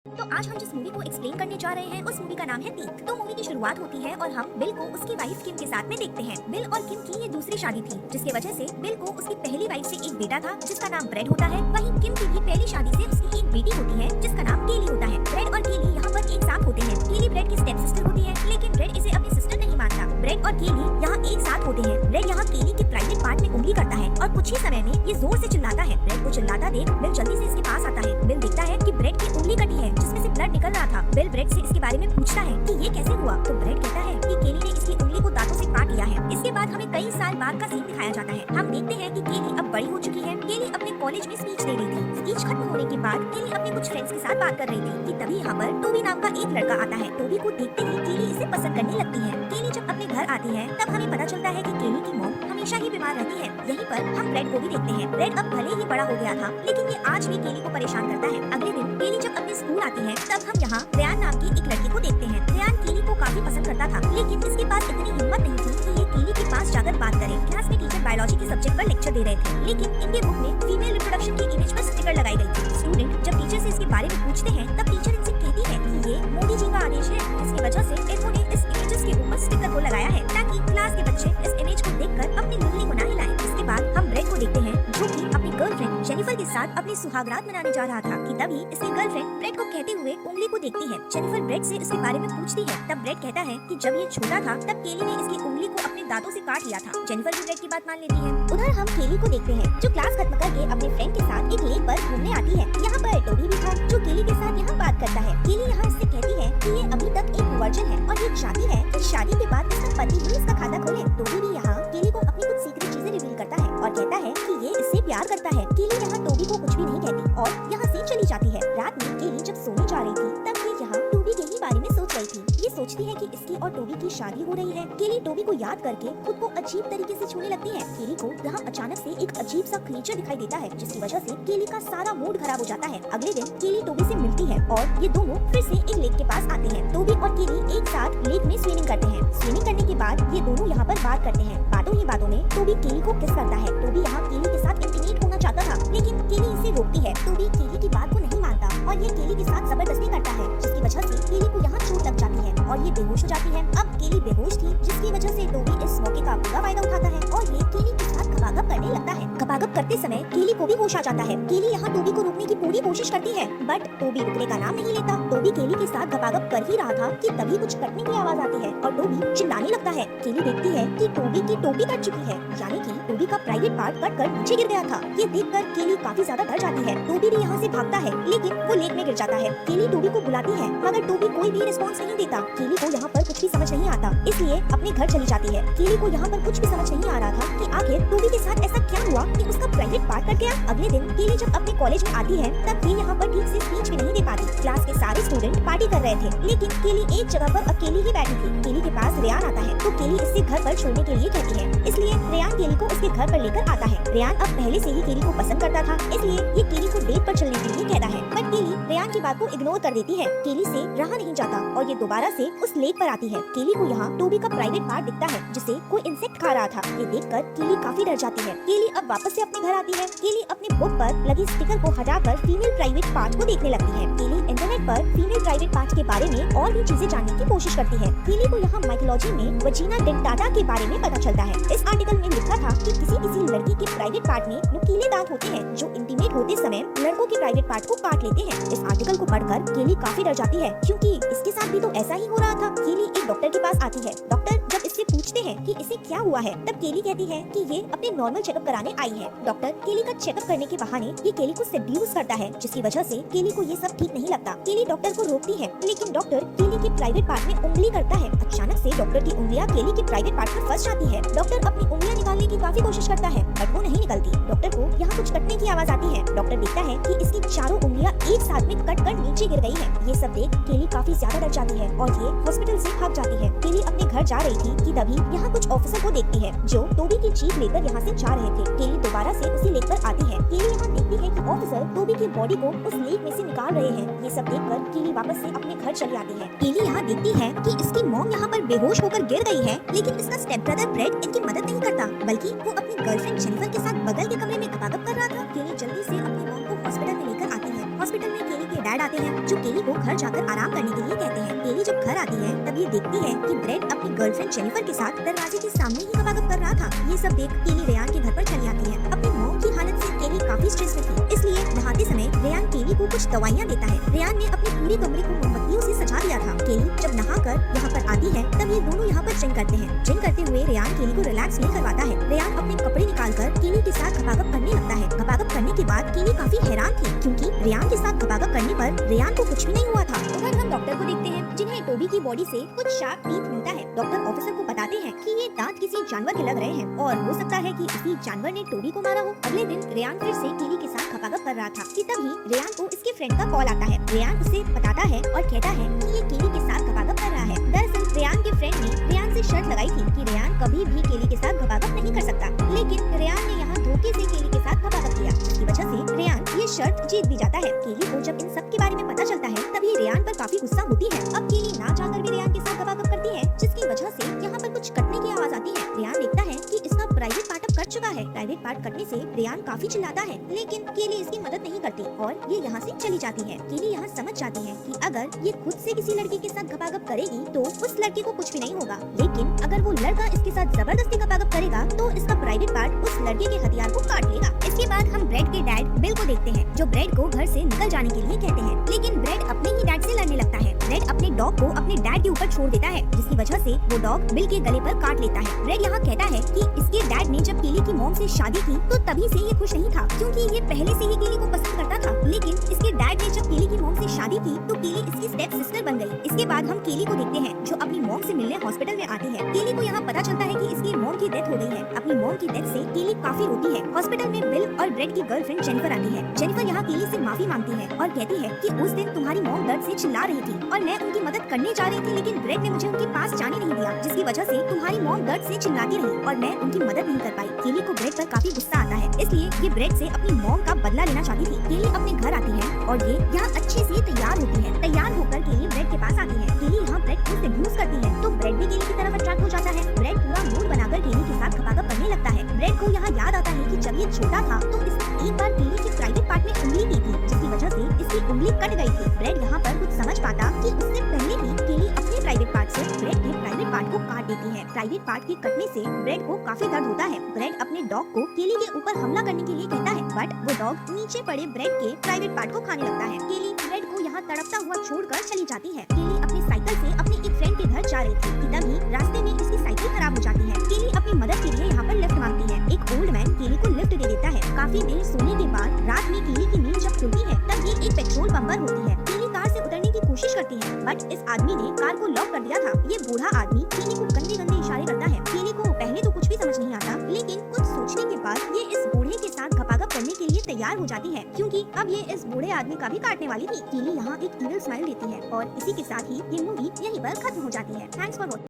तो आज हम जिस मूवी को एक्सप्लेन करने जा रहे हैं उस मूवी का नाम है पीक। तो मूवी की शुरुआत होती है और हम बिल को उसकी वाइफ किम के साथ में देखते हैं। बिल और किम की ये दूसरी शादी थी, जिसकी वजह से बिल को उसकी पहली वाइफ से एक बेटा था जिसका नाम ब्रेड होता है। वहीं किम की भी पहली शादी से उसकी एक बेटी होती है जिसका नाम केली होता है। ब्रेड और केली यहाँ पर एक साथ होते हैं। केली ब्रेड की स्टेप सिस्टर होती है, लेकिन ब्रेड इसे अपनी सिस्टर नहीं मानता। ब्रेड और केली यहाँ एक साथ होते हैं। ब्रेड यहाँ केली के प्राइवेट पार्ट में उंगली करता है और कुछ ही समय में ये जोर से चिल्लाता है। ब्रेड को चिल्लाता देख बिल जल्दी से इसके पास आता है। बिल देखता है कि ब्रेड की उंगली कटी है जिसमें से ब्लड निकल रहा था। बिल ब्रेड से इसके बारे में पूछता है कि ये कैसे हुआ, तो ब्रेड कहता है कि केली ने इसकी उंगली को दांतों से काट लिया है। इसके बाद हमें कई साल बाद का सीन दिखाया जाता है। हम देखते हैं कि केली अब बड़ी हो चुकी है। केली अपने कॉलेज में स्पीच दे रही थी। स्पीच खत्म होने के बाद केली अपने कुछ फ्रेंड्स के साथ बात कर रही थी कि तभी यहाँ पर टोबी नाम का एक लड़का आता है। टोबी को देखते ही केली इसे पसंद करने लगती है। केली जब अपने घर आती है तब हमें पता चलता है कि केली की मॉम हमेशा ही बीमार रहती है। यहीं पर हम ब्रेड को भी देखते हैं। ब्रेड अब भले ही बड़ा हो गया था, लेकिन ये आज भी केली को परेशान करता है। अगले दिन केली जब अपने स्कूल आती है तब हम यहाँ रेयान नाम की एक लड़की को देखते हैं। रेयान केली को काफी पसंद करता था, लेकिन इसके पास इतनी हिम्मत नहीं थी कि ये केली के पास जाकर बात करे। क्लास में टीचर बायोलॉजी के सब्जेक्ट पर लेक्चर दे रहे थे, लेकिन इनके बुक में फीमेल रिप्रोडक्शन की इमेज पर स्टिकर लगाई गई थी। स्टूडेंट जब टीचर से इसके बारे में पूछते हैं तब टीचर इनसे कहती है कि ये मोदी जी का आदेश है। इसकी वजह से इन्होंने इस इमेजेस के ऊपर स्टिकर को लगाया है ताकि क्लास के बच्चे इस इमेज को देखकर अपनी उंगली को ना हिलाएं। इसके बाद हम ब्रेड को देखते हैं जो कि अपनी गर्लफ्रेंड जेनिफर के साथ अपनी सुहागरात मनाने जा रहा था कि तभी इसकी गर्लफ्रेंड ब्रेड को कहते हुए उंगली को देखती है। जेनिफर ब्रेड से इसके बारे में पूछती है। तब ब्रेड कहता है कि जब ये छोटा था तब केली ने इसकी उंगली को अपने दांतों से काट लिया था। जेनिफर भी ब्रेड की बात मान लेती है। उधर हम केली को देखते हैं जो क्लास खत्म करके अपने फ्रेंड के साथ एक लेक पर घूमने आती है। यहाँ पर टोबी भी था जो केली के साथ यहाँ बात करता है। केली यहाँ इससे कहती है कि ये अभी तक एक वर्जिन है और ये चाहती है कि शादी के बाद इसका पति ही इसका खाता खोले। टोबी भी यहाँ केली को अपनी कुछ सीक्रेट चीजें रिवील करता है और कहता है कि ये इससे प्यार करता है। केली यहाँ टोबी को कुछ भी नहीं कहती और यहाँ से चली जाती है। रात में केली जब सोने जा रही थी तब ये यहाँ टोबी के ही बारे में सोच रही थी। ये सोचती है कि इसकी और टोबी की शादी हो रही है। केली टोबी को याद करके खुद को अजीब तरीके से छूने लगती है। केली को यहाँ अचानक से एक अजीब सा क्रीचर दिखाई देता है जिसकी वजह से केली का सारा मूड खराब हो जाता है। अगले दिन केली टोबी से मिलती है और ये दोनों फिर से एक लेक के पास आते हैं। टोबी और केली एक साथ लेक में स्विमिंग करते हैं। स्विमिंग करने के बाद ये दोनों यहाँ पर बात करते हैं। बातों ही बातों में टोबी केली को किस करता है। टोबी यहाँ केली के साथ इंटीमेट होना चाहता था, लेकिन केली इसे रोकती है। टोबी केली की बात को नहीं मानता और ये केली के साथ जबरदस्ती करता है, जिसकी वजह से केली को यहाँ चोट लग जाती है और ये बेहोश हो जाती है। अब केली बेहोश थी, जिसकी वजह से टोबी इस मौके का पूरा फायदा उठाता है और ये केली के साथ गपागप करने लगता है। गपागप करते समय केली को भी होश आ जाता है। केली यहाँ टोबी को रोकने की पूरी कोशिश करती है, बट टोबी रुकने का नाम नहीं लेता। टोबी केली के साथ गपागप कर ही रहा था कि तभी कुछ कटने की आवाज आती है और टोबी चिल्लाने लगता है। केली देखती है कि टोबी की टोपी कट चुकी है, यानी कि टोबी का प्राइवेट पार्ट कट कर नीचे गिर गया था। ये देखकर केली काफी ज्यादा डर जाती है। टोबी भी यहाँ से भागता है, लेकिन वो लेक में गिर जाता है। केली टोबी को बुलाती है, मगर टोबी कोई भी रिस्पॉन्स नहीं देता। केली को यहाँ पर कुछ भी समझ नहीं आता, इसलिए अपने घर चली जाती है। केली को यहाँ पर कुछ भी समझ नहीं आ रहा था कि आखिर टोबी के साथ ऐसा क्या हुआ कि उसका प्राइवेट पार्ट कट गया। अगले दिन केली जब अपने कॉलेज में आती है तब ये यहाँ पर ठीक से स्पीच भी नहीं दे पाती। क्लास के सारे स्टूडेंट पार्टी कर रहे थे, लेकिन केली एक जगह पर अकेली ही बैठी थी। केली के पास रेयान आता है तो केली इससे घर पर छोड़ने के लिए कहती है, इसलिए रेयान केली को उसके घर पर लेकर आता है। रेयान अब पहले से ही केली को पसंद करता था, इसलिए ये केली को डेट पर चलने के लिए कहता है, बट केली रेयान की बात को इग्नोर कर देती है। केली से रहा नहीं जाता और ये दोबारा से उस लेक पर आती है। केली को यहाँ टोबी का प्राइवेट पार्ट दिखता है जिसे कोई इंसेक्ट खा रहा था। ये देखकर केली काफी डर जाती है। केली अब वापस से अपने घर आती है। केली अपनी बुक पर लगी स्टिकर को हटाकर फीमेल प्राइवेट पार्ट को देखने लगती है। केली इंटरनेट पर फीमेल प्राइवेट पार्ट के बारे में और भी चीजें जानने की कोशिश करती है। केली को यहाँ माइथोलॉजी में वजीना डेंटाटा के बारे में पता चलता है। इस आर्टिकल में लिखा था कि किसी लड़की के प्राइवेट पार्ट में नुकीले दांत होते हैं जो इंटीमेट होते समय लड़कों के प्राइवेट पार्ट को काट लेते हैं। इस आर्टिकल को पढ़कर केली काफी डर जाती है, क्योंकि इसके साथ भी तो ऐसा ही हो रहा था। केली एक डॉक्टर के पास आती है। डॉक्टर जब इससे पूछते हैं कि इसे क्या हुआ है, तब केली कहती है कि ये अपने नॉर्मल चेकअप कराने आई है। डॉक्टर केली का चेकअप करने के बहाने ये केली को सेड्यूस करता है, जिसकी वजह से केली को ये सब ठीक नहीं लगता। केली डॉक्टर को रोकती है, लेकिन डॉक्टर केली के प्राइवेट पार्ट में उंगली करता है। अचानक से डॉक्टर की उंगलियां केली के प्राइवेट पार्ट में फंस जाती है। डॉक्टर अपनी उंगलियां निकालने की काफी कोशिश करता है, बट वो नहीं निकलती। डॉक्टर को यहाँ कुछ कटने की आवाज आती है। डॉक्टर देखता है कि इसकी चारों उंगलियां एक साथ में कट कर नीचे गिर गई है। ये सब देख केली काफी ज्यादा डर जाती है और ये हॉस्पिटल से भाग जाती है। केली अपने घर जा रही थी कि तभी यहाँ कुछ ऑफिसर को देखती है जो टोबी की जीप लेकर यहाँ से जा रहे थे। केली दोबारा से उसी लेक पर आती है। केली यहाँ देखती है कि ऑफिसर टोबी की बॉडी को उस लेक में से निकाल रहे हैं। ये सब देखकर केली वापस से अपने घर चली आती है। केली यहाँ देखती है कि इसकी मॉम यहाँ पर बेहोश होकर गिर गई है, लेकिन इसका स्टेप ब्रदर ब्रेड इनकी मदद नहीं करता, बल्कि वो अपनी गर्लफ्रेंड जेनिफर के साथ बगल के कमरे में गपागप कर रहा था। केली जल्दी से अपनी मॉम को हॉस्पिटल में लेकर आती है। हॉस्पिटल में केली के डैड आते हैं जो केली को घर जाकर आराम करने के लिए कहते हैं। केली जब घर आती है तब ये देखती है कि ब्रेड अपनी गर्लफ्रेंड जेनिफर के साथ दरवाजे के सामने ही गपागप कर रहा था। ये सब देख केली रेयान के घर पर चली आती है। अपनी मॉम की हालत से केली काफी स्ट्रेस में थी, इसलिए नहाते समय रेयान केली को कुछ दवाइयाँ देता है। रेयान ने अपने पूरे कमरे को मोमबत्तियों से सजा दिया था। केली जब नहाकर यहाँ पर आती है तब ये दोनों यहाँ पर जिम करते हैं। जिम करते हुए रेयान केली को रिलैक्स नहीं करवाता है। रेयान अपने कपड़े निकालकर केली के साथ गपागप करने लगता है। गपागप करने के बाद केली काफी हैरान थी क्योंकि रेयान के साथ गपागप करने पर रेयान को कुछ भी नहीं हुआ था। उधर हम डॉक्टर को देखते हैं जिन्हें टोबी की बॉडी से कुछ शार्प टीथ मिलता है। डॉक्टर ऑफिसर को बताते हैं कि ये दांत किसी जानवर के लग रहे हैं और हो सकता है कि इसी जानवर ने टोबी को मारा हो। अगले दिन रेयान फिर से केली के साथ गपागप कर रहा था कि तभी रेयान को इसके फ्रेंड का कॉल आता है। रेयान उसे बताता है और कहता है कि ये केली के साथ गपागप कर रहा है। दरअसल रेयान के फ्रेंड ने रेयान से शर्त लगाई थी कि रेयान कभी भी केली के साथ गपागप नहीं कर सकता, लेकिन रेयान ने यहाँ धोखे से केली के साथ गपागप किया, जिसकी वजह से रेयान ये शर्त जीत भी जाता है। केली को जब इन सब के बारे में पता चलता है तभी रेयान पर काफी गुस्सा होती है। अब केली ना चाहकर भी रेयान के साथ गपागप करती है, जिसकी वजह से यहाँ पर कुछ कटने की आवाज आती है। रेयान देखता है कि इसका प्राइवेट पार्ट अब कट चुका है। प्राइवेट पार्ट कटने से रेयान काफी चिल्लाता है, लेकिन केली इसकी मदद नहीं करती और ये यहाँ से चली जाती है। केली यहाँ समझ जाती है कि अगर ये खुद से किसी लड़की के साथ गपागप करेगी तो उस लड़के को कुछ भी नहीं होगा, लेकिन अगर वो लड़का इसके साथ जबरदस्ती गपागप करेगा तो इसका प्राइवेट पार्ट उस लड़के के हथियार को काट लेगा। इसके बाद हम ब्रेड के डैड बिल को देखते हैं जो ब्रेड को घर से निकल जाने के लिए कहते हैं, लेकिन ब्रेड अपने ही डैड से लड़ने लगता है। ब्रेड अपने डॉग को अपने डैड के ऊपर छोड़ देता है, जिसकी वजह से वो डॉग बिल के गले पर काट लेता है। ब्रेड यहाँ कहता है कि इसके डैड ने जब केली की मॉम से शादी की तो तभी से ये खुश नहीं था, क्योंकि ये पहले से ही केली को पसंद करता था, लेकिन इसके डैड ने जब केली की मॉम से शादी की तो केली इसकी स्टेप सिस्टर बन गई। इसके बाद हम केली को देखते हैं जो अपनी मॉम से मिलने हॉस्पिटल में आती है। केली को यहाँ पता चलता है कि इसकी मॉम की डेथ हो गई है। अपनी मॉम की डेथ से केली काफी रोती है। हॉस्पिटल में बिल और ब्रेड की गर्लफ्रेंड जेनिफर आती है। जेनिफर यहाँ केली से माफी मांगती है और कहती है कि उस दिन तुम्हारी मॉम दर्द से चिल्ला रही थी और मैं उनकी मदद करने जा रही थी, लेकिन ब्रेड ने मुझे उनके पास जाने नहीं दिया, जिसकी वजह से तुम्हारी मॉम दर्द से चिल्लाती रही और मैं उनकी मदद नहीं कर पाई। केली को ब्रेड पर काफी गुस्सा आता है, इसलिए ये ब्रेड से अपनी मॉम का बदला लेना चाहती थी। केली अपने घर आती है और ये यहाँ अच्छे से तैयार होती है। तैयार होकर केली ब्रेड के पास आती है। केली यहाँ ब्रेड को सेड्यूस करती है तो ब्रेड भी केली की तरफ अट्रैक्ट हो जाता है। ब्रेड पूरा मूड बनाकर केली के साथ गपागप करने लगता है। ब्रेड को यहाँ याद आता है कि जब ये छोटा था तो इसने एक बार केली के प्राइवेट पार्ट में उंगली की थी, जिसकी वजह से इसकी उंगली कट गई थी। ब्रेड यहाँ पर कुछ समझ पाता कि उससे पहले ही केली अपने प्राइवेट पार्ट से ब्रेड के प्राइवेट पार्ट को काट देती है। प्राइवेट पार्ट के कटने से ब्रेड को काफी दर्द होता है। ब्रेड अपने डॉग को केली के ऊपर हमला करने के लिए कहता है, बट वो डॉग नीचे पड़े ब्रेड के प्राइवेट पार्ट को खाने लगता है। केली ब्रेड को यहाँ तड़पता हुआ छोड़कर चली जाती है। केली अपनी साइकिल से अपने एक फ्रेंड के घर जा रही थी कि तभी रास्ते में इसकी साइकिल खराब हो जाती है। केली अपनी मदद के लिए यहाँ पर लिफ्ट मांगती है। एक ओल्ड मैन केली को लिफ्ट दे देता है। काफी देर सोने के बाद रात में केली की नींद जब खुलती है तब ये एक पेट्रोल पंप पर होती है। केली कार से उतरने की कोशिश करती है, बट इस आदमी ने कार को लॉक कर दिया था। ये बूढ़ा आदमी केली को गंदे गंदे इशारे करता है। केली को पहले तो कुछ भी समझ नहीं आता, लेकिन कुछ सोचने के बाद ये इस बूढ़े के साथ गपागप करने के लिए तैयार हो जाती है, क्योंकि अब ये इस बूढ़े आदमी का भी काटने वाली थी। केली यहाँ एक इविल स्माइल देती है और इसी के साथ ही ये मूवी यहीं पर खत्म हो जाती है। Thanks for watching.